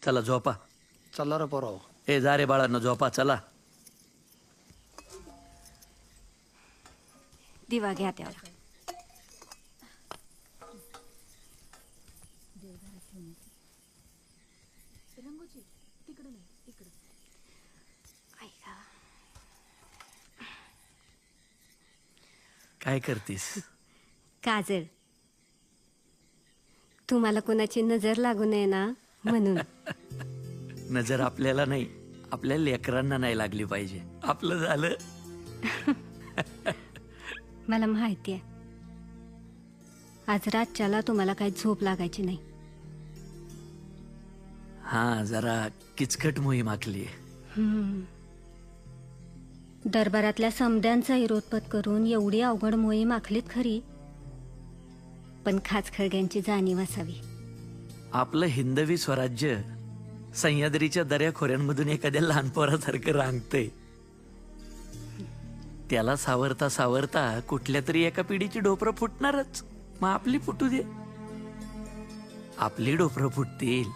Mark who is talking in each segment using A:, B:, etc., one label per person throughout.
A: चला झोपा.
B: चला रे पोराव.
A: ए जा रे बाळांनो झोपा चला.
C: दिवा घ्या त्याला. ऐका,
A: काय करतीस?
C: काजल, तुम्हाला कोणाची नजर लागू नये ना म्हणून.
A: नजर आपल्याला नाही, आपल्या लेकरांना नाही लागली पाहिजे. आपलं झालं.
C: मला माहिती आहे आज रातच्याला तुम्हाला काही झोप लागायची नाही.
A: हा जरा किचकट मोहीम आखली.
C: दरबारातल्या समद्यांचा विरोधपत करून एवढी अवघड मोहीम आखलीत खरी, पण खाचखळग्यांची जाणीव असावी.
A: आपलं हिंदवी स्वराज्य सह्याद्रीच्या दऱ्याखोऱ्यांमधून एखाद्या लहान पोरासारखं रांगतंय. त्याला सावरता सावरता कुठल्या तरी एका पिढीची डोपरं फुटणारच. मग आपली फुटू दे. आपली डोपरं फुटतील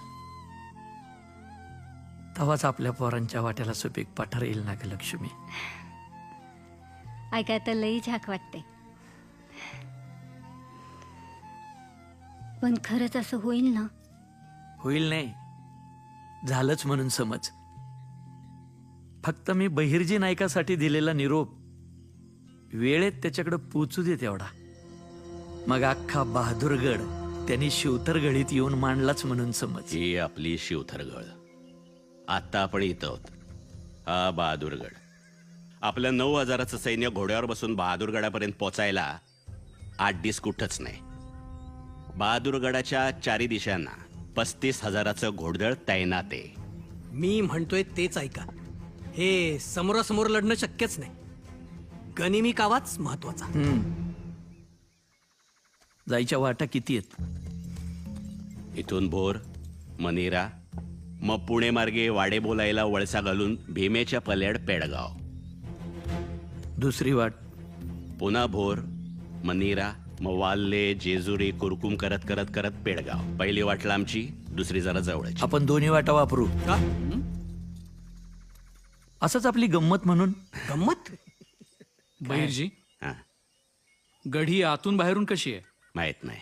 A: तेव्हाच आपल्या पोरांच्या वाट्याला सुपीक पठार येईल ना ग लक्ष्मी.
C: ऐकाय तर लई झाक वाटते, पण खरंच असं होईल ना?
A: होईल नाही, झालंच म्हणून समज. फक्त मी बहिर्जी नायकासाठी दिलेला निरोप वेळेत त्याच्याकडे पोचू दे तेवढा. मग अख्खा बहादूरगड त्यांनी शिवथरगडीत येऊन मांडलाच म्हणून समज.
D: ही आपली शिवथरगड. आता आपण इथं आहोत. हा बहादूरगड. आपलं 9,000चं सैन्य घोड्यावर बसून बहादूरगडापर्यंत पोचायला 8 दिस कुठंच नाही. बहादूरगडाच्या चारी दिशांना 35,000चं घोडदळ तैनात आहे.
B: मी म्हणतोय तेच ऐका. हे समोरासमोर लढणं शक्यच नाही. गनिमी कावाच महत्वाचा.
A: जायच्या वाटा किती आहेत?
D: इथून भोर, मनेरा, मग पुणे मार्गे वाडे बोलायला वळसा घालून भीमेच्या पल्याड पेडगाव.
A: दुसरी वाट
D: पुन्हा भोर, मनीरा, मग वाल्ले, जेजुरी, कुरकुम करत करत करत पेडगाव. पहिली वाट लांबची, दुसरी जरा जवळची.
A: आपण दोन्ही वाटा वापरू.
B: का?
A: असंच आपली गंमत म्हणून.
B: गंमत?
E: बहिर्जी,
D: हा,
E: गढी आतून बाहेरून कशी आहे?
D: माहित नाही.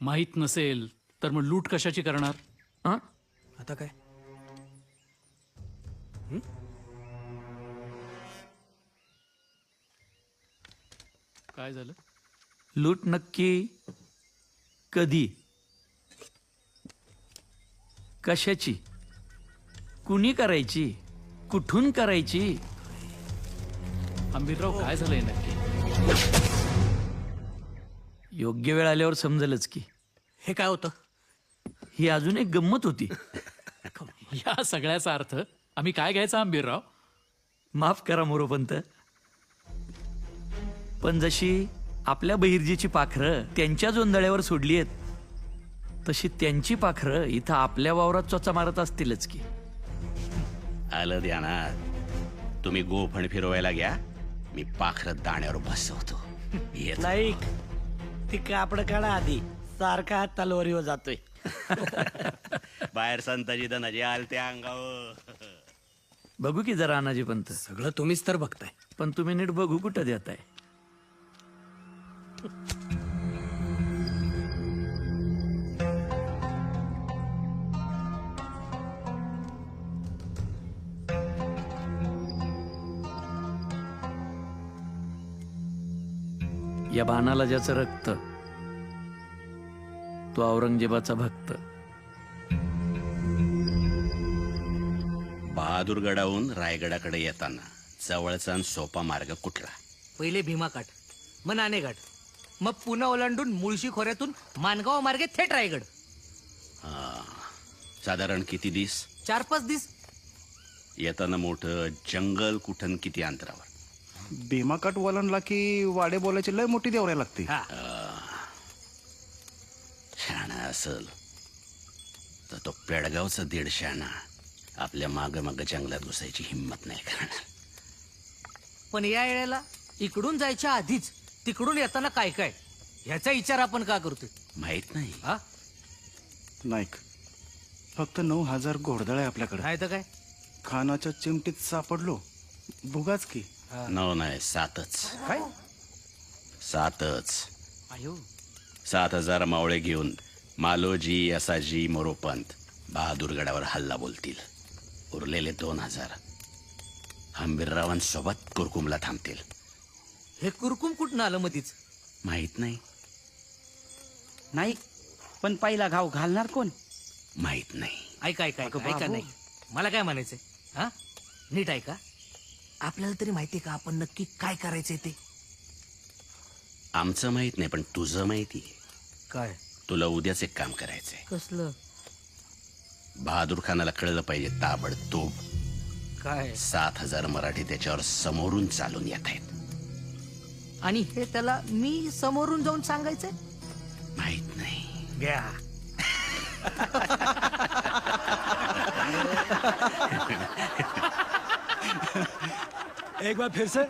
E: माहीत नसेल तर मग लूट कशाची करणार?
A: हा?
B: आता काय?
E: काय झालं?
A: लूट नक्की कधी, कशाची, कुणी करायची, कुठून करायची?
E: आंबीरराव, काय झालंय नक्की?
A: योग्य वेळ आल्यावर समजेलच की.
B: हे काय होतं?
A: ही अजून एक गंमत होती.
E: या सगळ्याचा अर्थ आम्ही काय घ्यायचा आंबीरराव?
A: माफ करा मोरोपंत, पण जशी आपल्या बहिर्जीची पाखरं त्यांच्या जोंधळ्यावर सोडली आहेत, तशी त्यांची पाखरं इथं आपल्या वावरात चोचा मारत असतीलच की.
D: आलं ध्यानात. तुम्ही गोफण फिरवायला घ्या, मी पाखरत दाण्यावर बसवतो. येतो.
F: नाईक, ती कापड काढा आधी. सारखा हात तलवारीवर जातोय.
D: बाहेर संताजी धनाजी आल त्या अंगावर.
A: बघू की जरा अनाजी पंत.
B: सगळं तुम्हीच तर बघताय.
A: पण तुम्ही नीट बघू कुठं देताय? या बाणाला ज्याचं रक्त, तो औरंगजेबाचा भक्त.
D: बहादूरगडाहून रायगडाकडे येताना जवळचा आणि सोपा मार्ग कुठला?
F: पहिले भीमाघाट, मग नाणेघाट, मग पुन्हा ओलांडून मुळशी खोऱ्यातून मानगाव मार्गे थेट रायगड.
D: साधारण किती दिस?
F: 4-5 दिस.
D: येताना मोठं जंगल कुठं किती अंतरावर?
G: भीमाकाट वलंडला की वाडे बोलायची लय मोठी देवऱ्या लागते.
D: शाणा असल तर तो पेडगावचा 1.5 शाणा आपल्या माग माग जंगलात घुसायची हिंमत नाही करणार.
F: पण या वेळेला इकडून जायच्या आधीच तिकडून येताना काय काय ह्याचा विचार आपण का करतोय?
D: माहित नाही.
F: हा?
G: नाईक, फक्त 9,000 घोडदळ आहे आपल्याकडे.
F: नाही तर काय?
G: खानाच्या चिमटीत सापडलो. भुगाच की.
D: 9 नाही 7च.
F: काय?
D: 7च.
F: आयो
D: 7,000 मावळे घेऊन मालोजी, असाजी, मोरोपंत बहादूरगडावर हल्ला बोलतील. उरलेले 2,000 हंबीररावांसोबत कुरकुमला थांबतील.
F: हे कुरकुम कुठनं आलं मधीच?
D: माहित नाही.
H: नाही पण पहिला घाव घालणार कोण?
D: माहित नाही.
F: ऐका ऐका ऐका ऐका नाही मला काय म्हणायचंय हा नीट ऐका. आपल्याला तरी माहितीये का आपण नक्की काय करायचंय ते?
D: आमचं माहित नाही पण तुझं माहिती.
F: काय?
D: तुला उद्याच एक काम करायचंय.
F: कसलं?
D: बहादूर खानाला कळलं पाहिजे ताबडतोब.
F: काय?
D: 7,000 मराठी त्याच्यावर समोरून चालून येत आहेत.
F: आणि हे त्याला मी समोरून जाऊन सांगायचंय?
D: माहित नाही.
F: घ्या.
B: एक बार फिर से.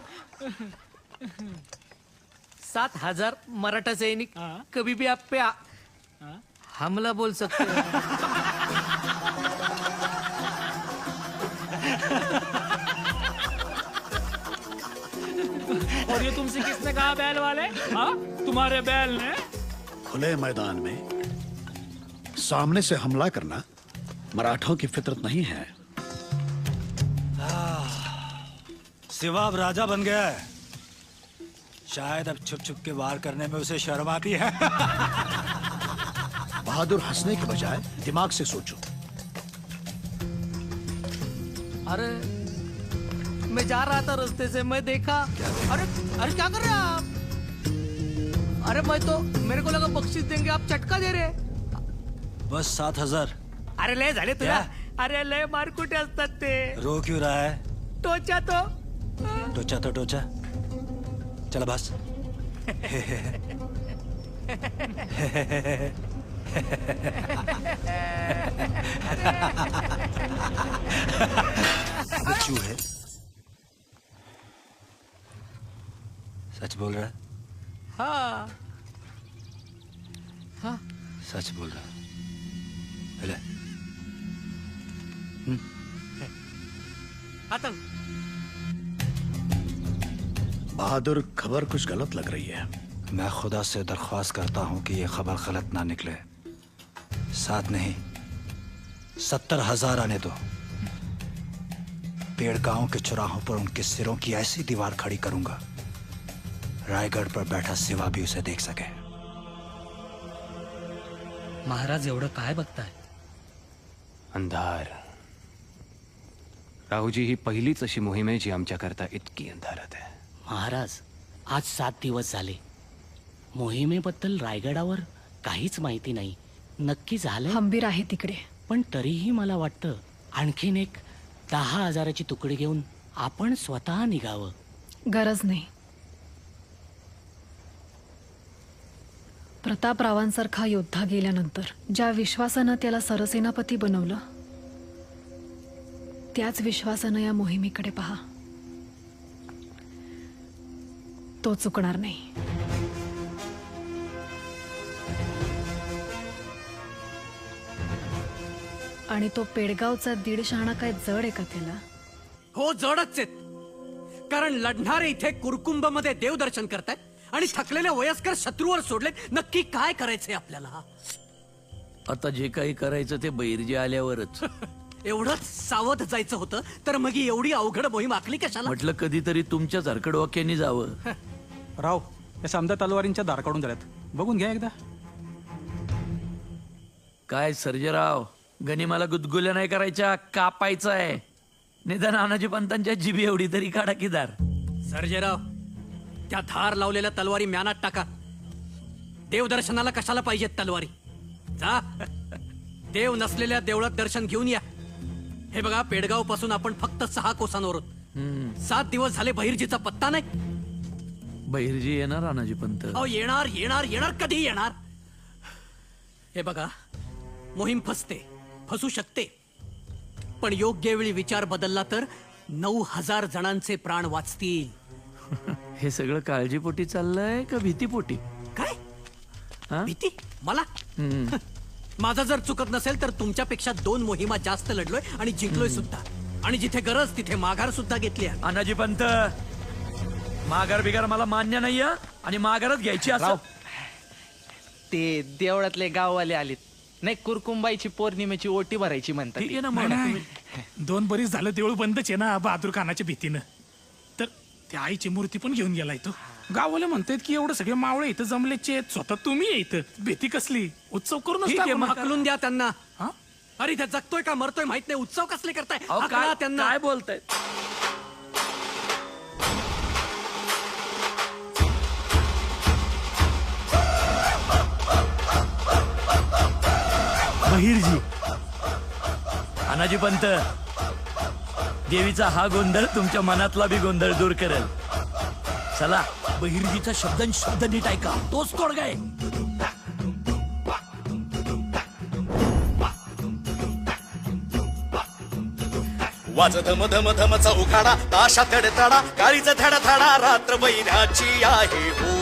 F: 7,000 मराठा सैनिक कभी भी आप पे हमला बोल सकते हैं.
E: और ये तुमसे किसने कहा बैल वाले? हाँ तुम्हारे बैल ने?
I: खुले मैदान में सामने से हमला करना मराठों की फितरत नहीं है।
J: सिवा अब राजा बन गया है, शायद अब छुप छुप के वार करने में उसे शर्म आती है।
I: बहादुर हंसने के बजाय दिमाग से सोचो।
F: अरे मैं जा रहा था रास्ते से, मैं देखा. अरे अरे क्या कर रहे हैं आप? अरे मैं तो मेरे को लगा बख्शीश देंगे, आप चटका दे रहे.
J: बस 7,000.
F: अरे लय झाले तुला. अरे लय मार कुठे असतात ते.
J: रो क्यों रहा है?
F: टोचा तो.
J: टोचा तो टोचा. चला बस. बच्चू है. सच बोल रहा है?
F: हाँ
J: सच बोल रहा है. ले.
F: आता
I: बहादुर खबर कुछ गलत लग रही है।
J: मैं खुदा से दरख्वास्त करता हूं कि ये खबर गलत ना निकले. 7 नहीं 70,000 आने दो. पेड़ गांव के चौराहों पर उनके सिरों की ऐसी दीवार खड़ी करूंगा, रायगढ़ पर बैठा सिवा भी उसे देख सके.
F: महाराज एवढं काय बघताय?
K: अंधार. राहुजी ही पहिलीच अशी मोहीम आहे जी आमच्याकरता इतकी अंधारात आहे.
H: महाराज आज 7 दिवस झाले. मोहिमेबद्दल रायगडावर काहीच माहिती नाही. नक्की झालंय
L: हंबीर आहे तिकडे.
H: पण तरीही मला वाटतं आणखीन एक 10,000ची तुकडी घेऊन आपण स्वतः निघावं.
L: गरज नाही. प्रतापरावांसारखा योद्धा गेल्यानंतर ज्या विश्वासानं त्याला सरसेनापती बनवलं, त्याच विश्वासानं या मोहिमेकडे पहा. तो चुकणार नाही. आणि तो पेडगावचा 1.5 शहाणा काय जड आहे का त्याला?
B: हो जडच आहेत. कारण लढणारे इथे कुरकुंभ मध्ये देवदर्शन करतायत आणि थकलेले वयस्कर शत्रूवर सोडले. नक्की काय करायचंय आपल्याला?
A: आता जे काही करायचं ते बैरजी आल्यावरच.
B: एवढंच सावध जायचं होतं तर मग ही एवढी अवघड मोहीम आखली कशाला?
A: म्हटलं कधीतरी तुमच्या झारखडवाक्यानी जावं.
G: राव या समजा तलवारींच्या दार काढून झाल्यात, बघून घ्या एकदा.
A: काय सर्जेराव, गनिमाला गुदगुल्या नाही करायच्या, कापायचं आहे. निदान नानाजी पंतांच्या जिबी एवढी तरी काढा की दार.
B: सर्जेराव, त्या धार लावलेल्या तलवारी म्यानात टाका. देवदर्शनाला कशाला पाहिजेत तलवारी? जा देव नसलेल्या देवळात दर्शन घेऊन या. हे बघा, पेडगाव पासून आपण फक्त 6 कोसांवर आहोत. 7 दिवस झाले बहिर्जीचा पत्ता नाही.
A: बहिर्जी येणार नानाजी पंत?
B: अहो येणार येणार येणार, कधी येणार? हे बघा, मोहीम फसू शकते, पण योग्य वेळी विचार बदलला तर 9,000 जणांचे प्राण वाचतील.
A: हे सगळं काळजीपोटी चाललंय का भीतीपोटी?
B: काय
A: हा?
B: भीती? मला माझं जर चुकत नसेल तर तुमच्यापेक्षा 2 मोहिमा जास्त लढलोय आणि जिंकलोय सुद्धा. आणि जिथे गरज तिथे माघार सुद्धा घेतली आहे.
A: अनाजी पंत, माघार बिगार मला मान्य नाहीये आणि माघारच घ्यायची असं.
F: ते देवळातले गाववाले आलेत. नाही, कुरकुंबाईची पौर्णिमेची ओटी भरायची म्हणतात.
A: ठीक आहे ना मग.
E: 2 बरीच झालं देऊळ बंदच आहे ना बहादूर खानाच्या भीतीनं. तर त्या आईची मूर्ती पण घेऊन गेलाय तो. गाववाले म्हणतात की एवढं सगळे मावळे इथं जमलेचे स्वतः तुम्ही इथं भीती कसली, उत्सव करून
B: ठीक आहे, मग हाकलून द्या त्यांना.
E: हा?
B: अरे इथे जगतोय का मरतोय माहित नाही, उत्सव कसले करताय?
A: अहो,
B: हाकला
A: काय
B: त्यांना.
A: काय बोलताय? बहिरजी, अनाजी पंत, देवीचा हा गोंधळ तुमच्या मनातला बी गोंधळ दूर करेल. चला, बहिरजीचा शब्द नीट ऐका, तोच तोडगा आहे.
M: वाज धम धम धमचा उखाडा, ताशा तडतडा, काळीचा धडा धडा, रात्र महिन्याची आहे हो.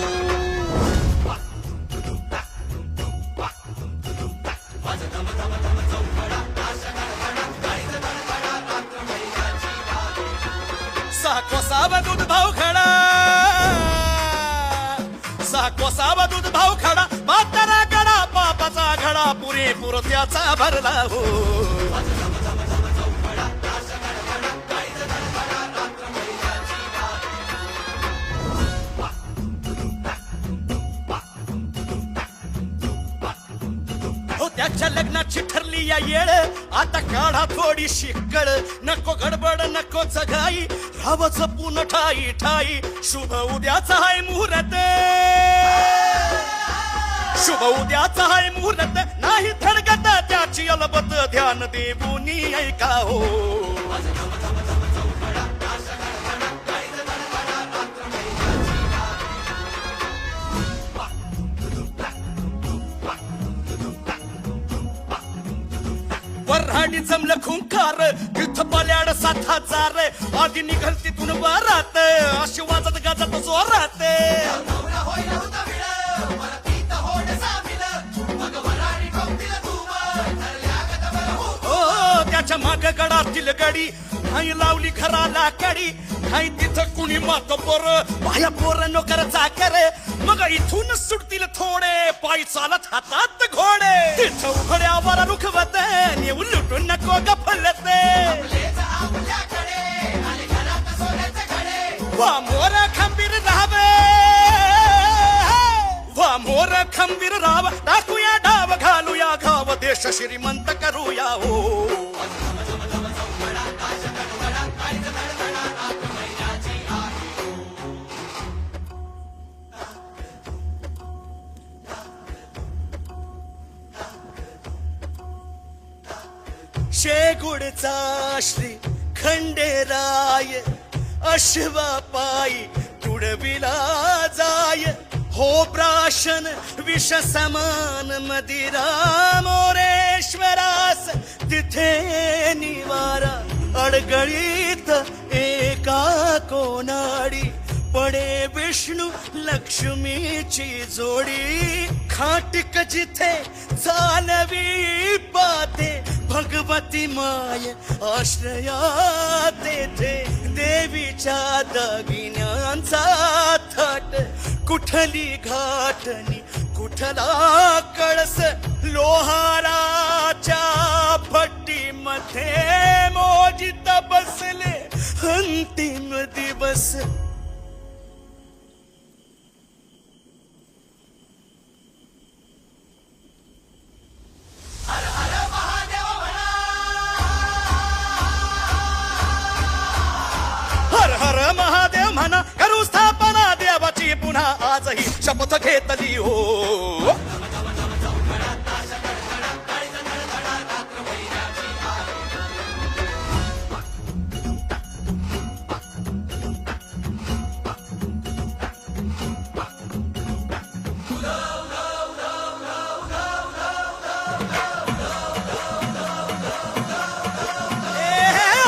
M: कोसावा दूध भाव खडा, कोसावा दूध भाव खडा, म्हातारा गडा पापाचा घडा, पुरेपूर त्याचा भरला हो. त्याच्या लग्नाची ठरली या येळ, आता काढा थोडीशी कळ, नको गडबड नको चघाई, राव जपून ठाई ठाई, शुभ उद्याचा हाय मुहूर्त, शुभ उद्याचा हाय मुहूर्त, नाही थडगत त्याची अलबत, ध्यान देऊनी ऐका हो. वऱ्हाडी जमलं खुंकार, तिथं पल्याड 7,000, आधी निघल तिथून वरात, अशी वाजत गाजत जोरात. त्याच्या माग गडातील गडी, नाही लावली घराला कडी, नाही तिथं कुणी मात पोर, बाया पोर नोकर चाकर, मग इथून सुटतील थोडे, पायी चालत हातात घोडे, तिथं उघड्यावर रुखवत, नेऊ लुटून नको गफलत. वा मोर खंबीर राहावे, वा मोर खंबीर राहाव, टाकूया डाव घालूया घाव, देश श्रीमंत करूया हो. शेगुडचा श्री खंडेराय, अश्वा पायी तुडविला जाय, हो प्राशन विष समान मदिरा, मोरेश्वरास तिथे निवारा, अडगळीत एका कोनाडी, पडे विष्णू लक्ष्मीची जोडी, खाटिक जिथे चालवी पाते, भगवती माय आश्रया तेथे, देवीच्या दागिन्यांचा थाट, कुठली घाटणी कुठला कळस, लोहाराच्या भट्टीमध्ये मोजित बसले अंतिम दिवस. हर हर महादेव म्हणा, करू स्थापना देवाची पुन्हा आजही शपथ घेतली हो.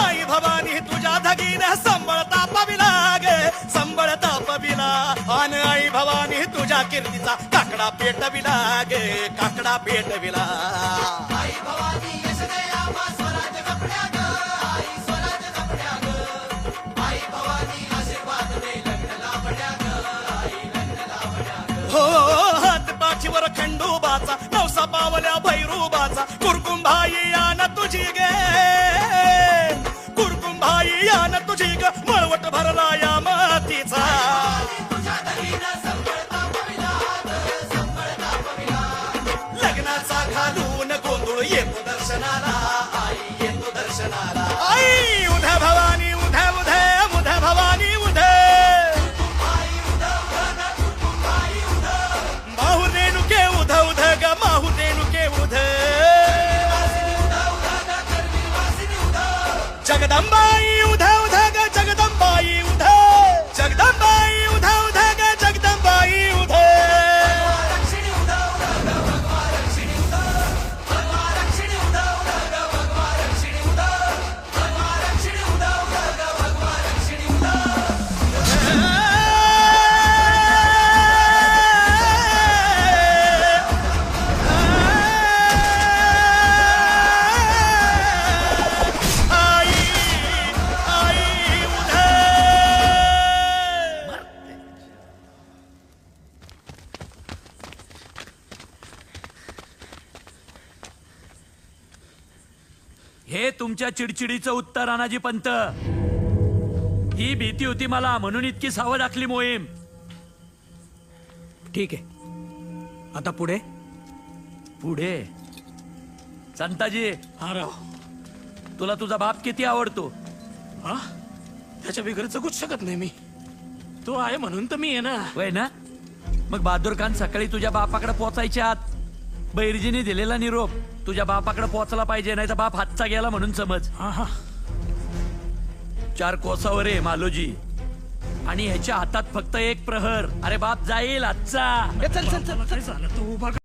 M: आई भवानी तुझ्या धगीने संबळता पविला गे, संबळता पविला, आणि आई भवानी तुझ्या त्या कीर्तीचा काकडा पेटविला गे काकडा पेटविला. हो हात पाठीवर खंडोबाचा नवसा पावल्या भैरोबाचा कुरकुंभाई यान तुझी गे कुरकुंभाई यान तुझी ग मळवट भरला या मातीचा. लग्नाचा घालून गोंधळ येतो दर्शनाला आई येतो दर्शनाला. आई उध्या भवानी उध्या उध्या उध्या भवानी उध्या माहू रेणुके उध उध ग माहू रेणुके उध. जगदंबाई उध उध ग जगदंबाई उध जगदंबाई उध उध ग जगदंबाई उध.
A: हे तुमच्या चिडचिडीचं उत्तर अनाजी पंत. ही भीती होती मला म्हणून इतकी सावध आखली मोहीम.
B: ठीक आहे, आता पुढे.
A: पुढे संताजी,
E: हा राव.
A: तुला तुझा बाप किती आवडतो?
E: हा त्याच्या बिगर जगूच शकत नाही मी. तो आहे म्हणून तर मी आहे ना.
A: वय ना. मग बहादूर खान सकाळी तुझ्या बापाकडे पोचायच्या आत बैरजीने दिलेला निरोप तुझ्या बापाकडे पोहोचला पाहिजे, नाही तर बाप हातचा गेला म्हणून समज.
E: हा हा
A: 4 कोसावर आहे मालोजी आणि ह्याच्या हातात फक्त 1 प्रहर. अरे बाप जाईल आजचा.
E: चल चल चल.